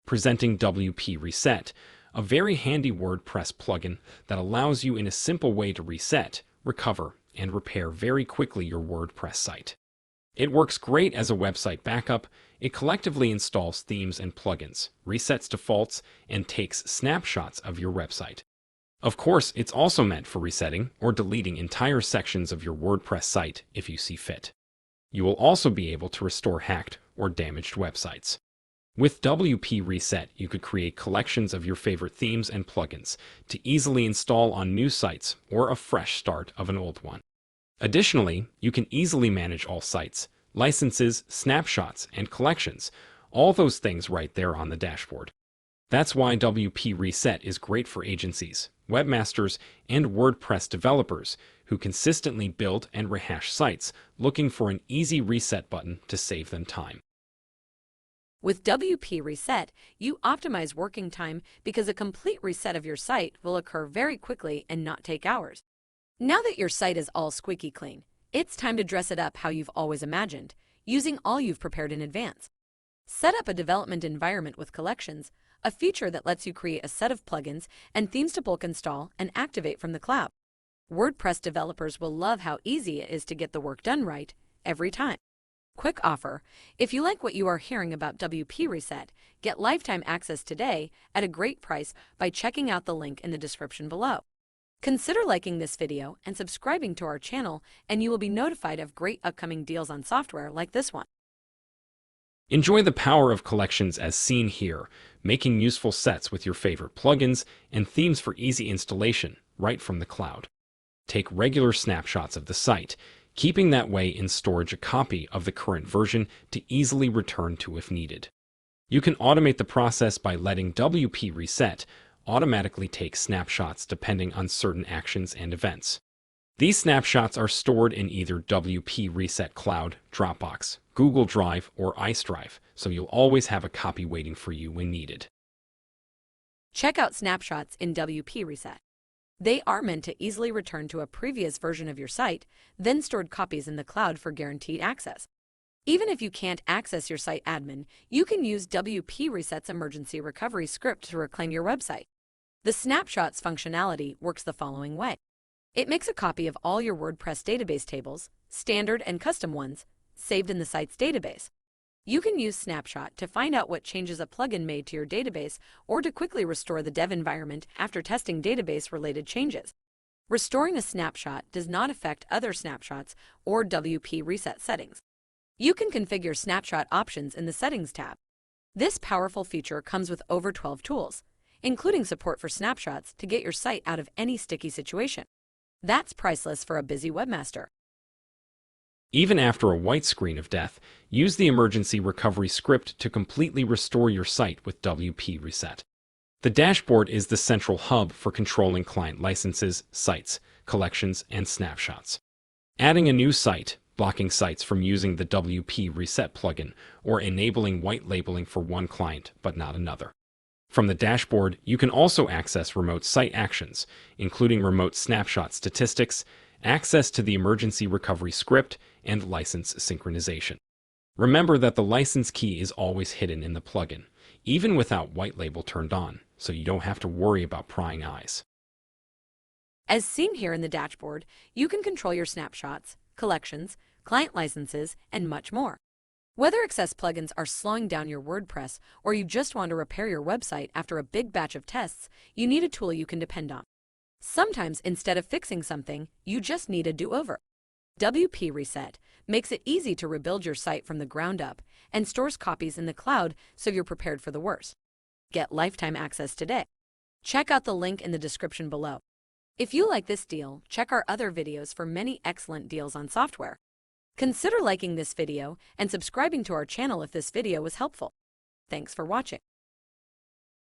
Presenting WP Reset, a very handy WordPress plugin that allows you in a simple way to reset, recover, and repair very quickly your WordPress site. It works great as a website backup. It collectively installs themes and plugins, resets defaults, and takes snapshots of your website. Of course, it's also meant for resetting or deleting entire sections of your WordPress site if you see fit. You will also be able to restore hacked or damaged websites. With WP Reset, you could create collections of your favorite themes and plugins to easily install on new sites or a fresh start of an old one. Additionally, you can easily manage all sites, licenses, snapshots, and collections, all those things right there on the dashboard. That's why WP Reset is great for agencies, webmasters, and WordPress developers who consistently build and rehash sites looking for an easy reset button to save them time. With WP Reset, you optimize working time because a complete reset of your site will occur very quickly and not take hours. Now that your site is all squeaky clean, it's time to dress it up how you've always imagined, using all you've prepared in advance. Set up a development environment with collections, a feature that lets you create a set of plugins and themes to bulk install and activate from the cloud. WordPress developers will love how easy it is to get the work done right every time. Quick offer: if you like what you are hearing about WP Reset, get lifetime access today at a great price by checking out the link in the description below. Consider liking this video and subscribing to our channel, and you will be notified of great upcoming deals on software like this one. Enjoy the power of collections as seen here, making useful sets with your favorite plugins and themes for easy installation right from the cloud. Take regular snapshots of the site, keeping that way in storage a copy of the current version to easily return to if needed. You can automate the process by letting WP Reset automatically take snapshots depending on certain actions and events. These snapshots are stored in either WP Reset Cloud, Dropbox, Google Drive, or iDrive, so you'll always have a copy waiting for you when needed. Check out snapshots in WP Reset. They are meant to easily return to a previous version of your site, then stored copies in the cloud for guaranteed access. Even if you can't access your site admin, you can use WP Reset's emergency recovery script to reclaim your website. The snapshots functionality works the following way. It makes a copy of all your WordPress database tables, standard and custom ones, saved in the site's database. You can use Snapshot to find out what changes a plugin made to your database or to quickly restore the dev environment after testing database-related changes. Restoring a snapshot does not affect other snapshots or WP Reset settings. You can configure snapshot options in the Settings tab. This powerful feature comes with over 12 tools, including support for snapshots to get your site out of any sticky situation. That's priceless for a busy webmaster. Even after a white screen of death, use the emergency recovery script to completely restore your site with WP Reset. The dashboard is the central hub for controlling client licenses, sites, collections, and snapshots. Adding a new site, blocking sites from using the WP Reset plugin, or enabling white labeling for one client but not another. From the dashboard, you can also access remote site actions, including remote snapshot statistics, access to the emergency recovery script, and license synchronization. Remember that the license key is always hidden in the plugin, even without white label turned on, so you don't have to worry about prying eyes. As seen here in the dashboard, you can control your snapshots, collections, client licenses, and much more. Whether excess plugins are slowing down your WordPress or you just want to repair your website after a big batch of tests, you need a tool you can depend on. Sometimes, instead of fixing something, you just need a do-over. WP Reset makes it easy to rebuild your site from the ground up and stores copies in the cloud so you're prepared for the worst. Get lifetime access today. Check out the link in the description below. If you like this deal, check our other videos for many excellent deals on software. Consider liking this video and subscribing to our channel if this video was helpful. Thanks for watching.